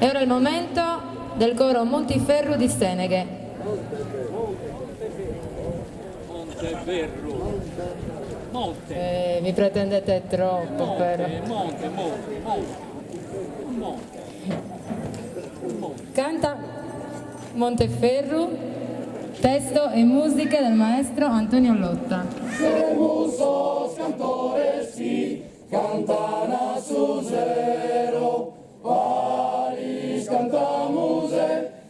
E ora è il momento del coro Montiferru di Seneghe. Monteferru. Monte. Mi pretendete troppo, Monte, però. Monte. Canta Monteferru, testo e musica del maestro Antonio Lotta. Seremos os cantores que cantan a su zero, Paris cantamos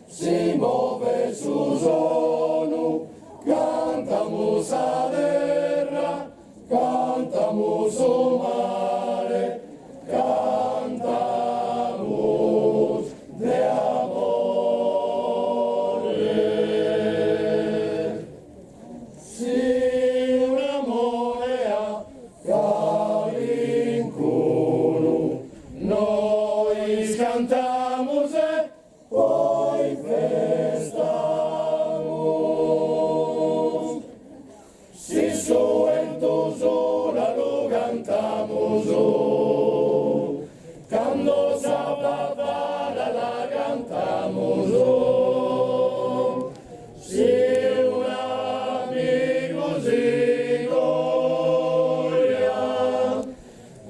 si muove su zonu, cantamos a terra, cantamos o mare, cantamos de amore. Si un amore a Calincunu, noi cantamos e poi festamos. Si suelto sola lo cantamos, quando sapavara la cantamos. Si un amigo si gloria,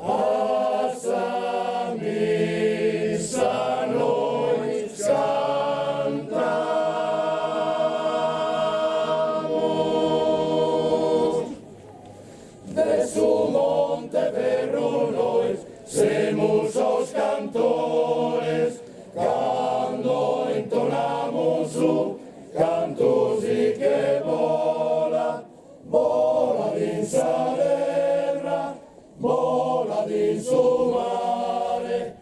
a sa missa noi cantamos. De su Monteferru noi semos os cantores, cando entonamos su cantos y que vola, vola din sa terra, vola din su mare,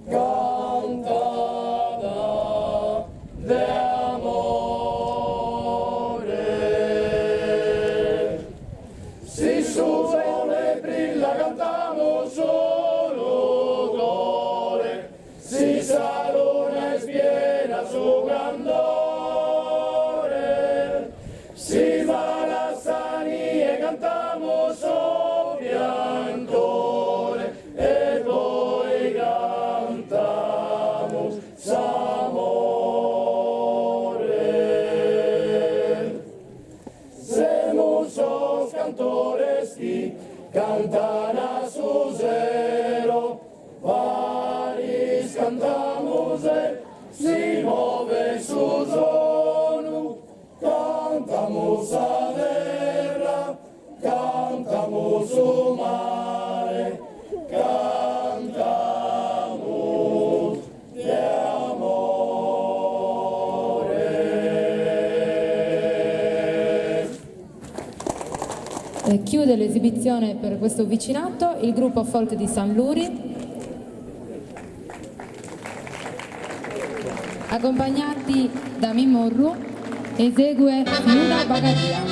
cantada de amore. Si su sole brilla cantamos solo gloria, si sa luna es piena su candore, si va la sanie cantamos o piantore, e poi cantamos s'amore. Semos os cantores que cantan a su zero, Paris cantamos si muove su zonu, cantamos a terra, cantamos o mare, cantamos de amore. Chiude l'esibizione per questo vicinato il gruppo folk di San Luri, accompagnati da Mimorru, esegue Luna Bagadia.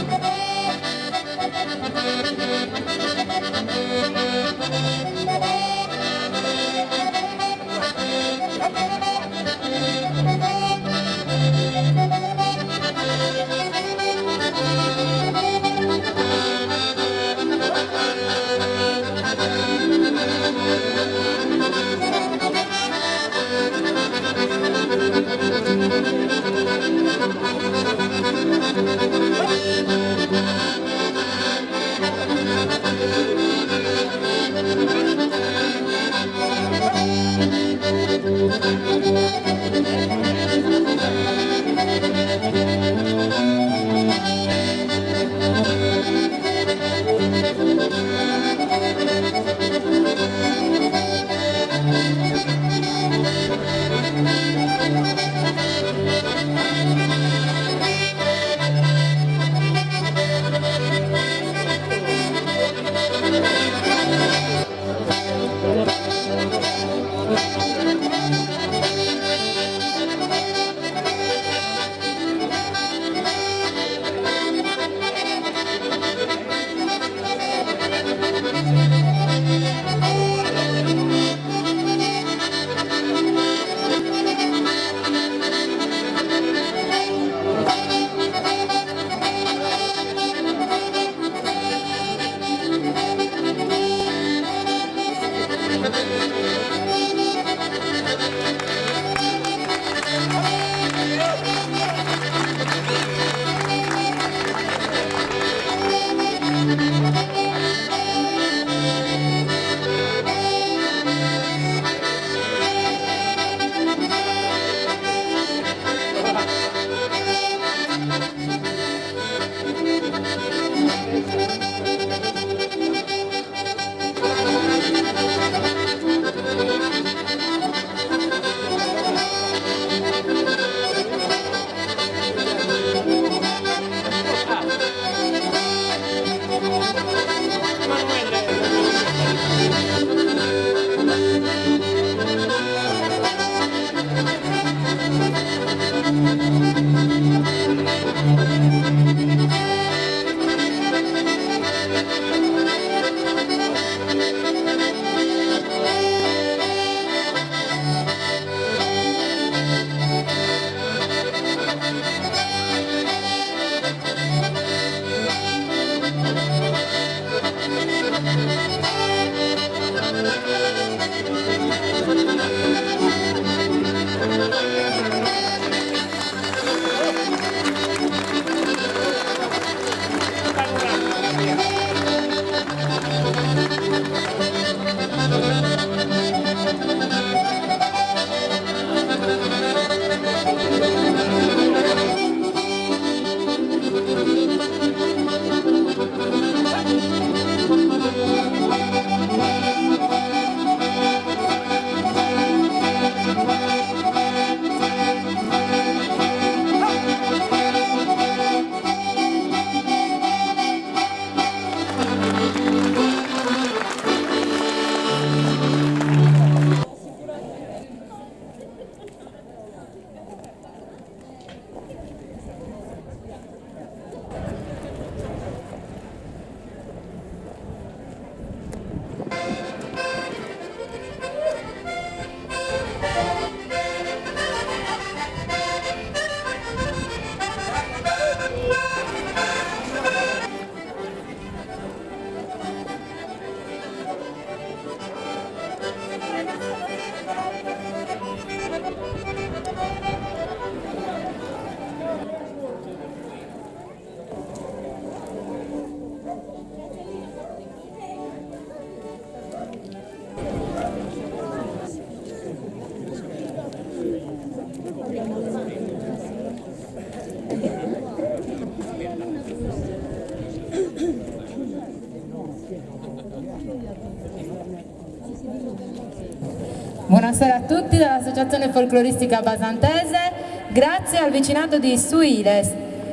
Buonasera a tutti dall'Associazione Folcloristica Basantese, grazie al vicinato di Suiles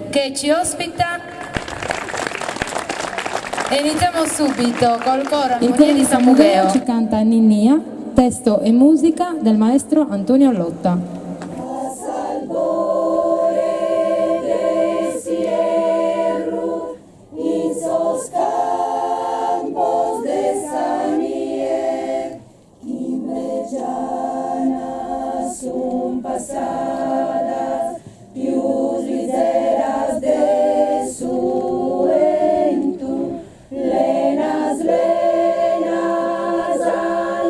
che ci ospita. E iniziamo subito col coro Armonia di San Mugheo. Ci canta Ninnia, testo e musica del maestro Antonio Lotta. Pasadas, pius ligeras de su ventu, lenas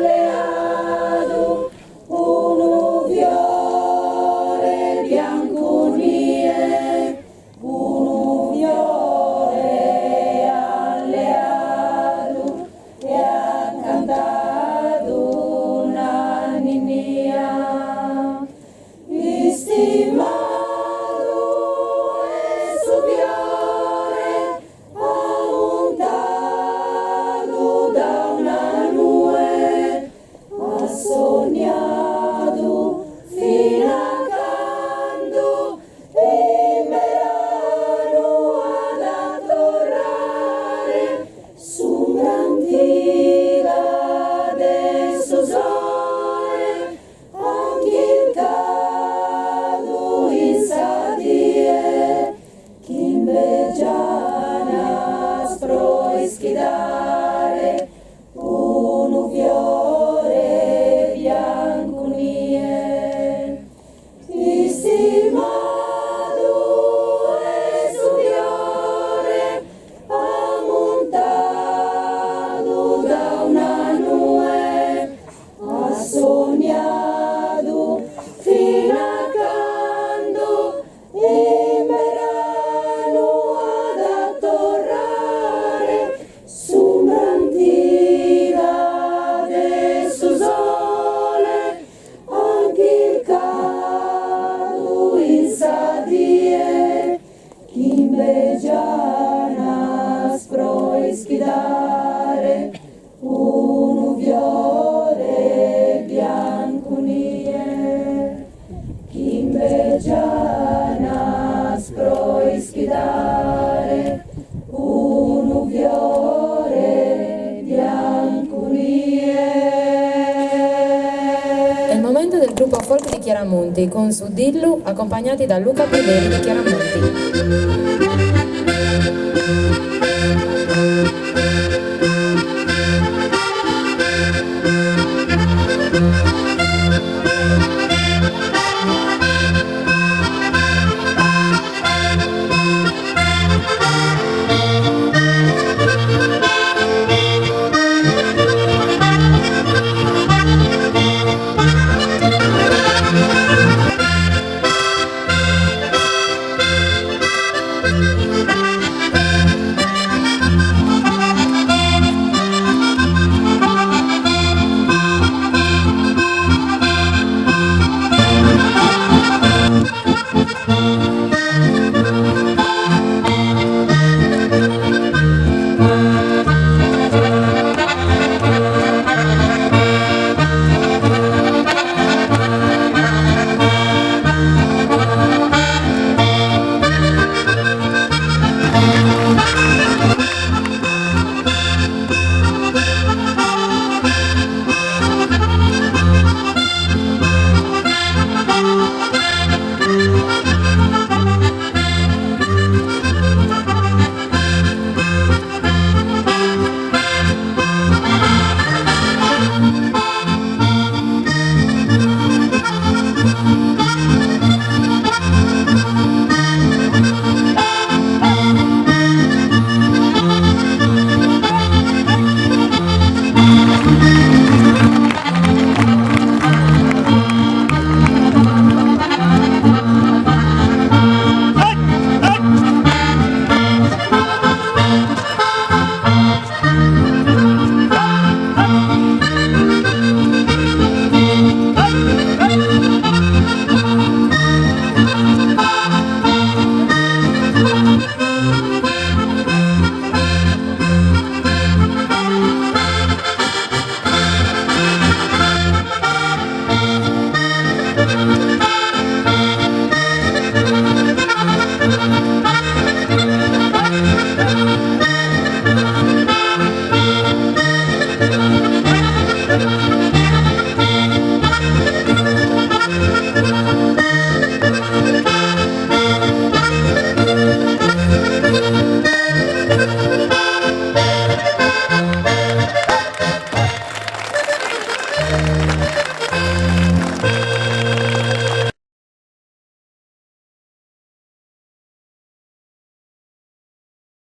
alleadu, unu fiore bianco nie, unu fiore alleadu, e ha cantato una ninnia. Estimado es su fiore, amontado da una nube, ha sognado fino a canto, in verano ad adorare, sombra antica del suo sole, anche il Kimbegianas proischidare, unu fiore bianco nie. Istimado es su fiore, amontado da una nube, ha sognado fino a canto, in verano ad attorrare, sombra antica del suo sole, anche il cado in sadie, Kimbegianas proischidare, unu fiore bianco nie. Kimbegianas proischidare, unu fiore bianco nie. È il momento del gruppo folk di Chiaramonti con su Dillu accompagnati da Luca Bellini di Chiaramonti.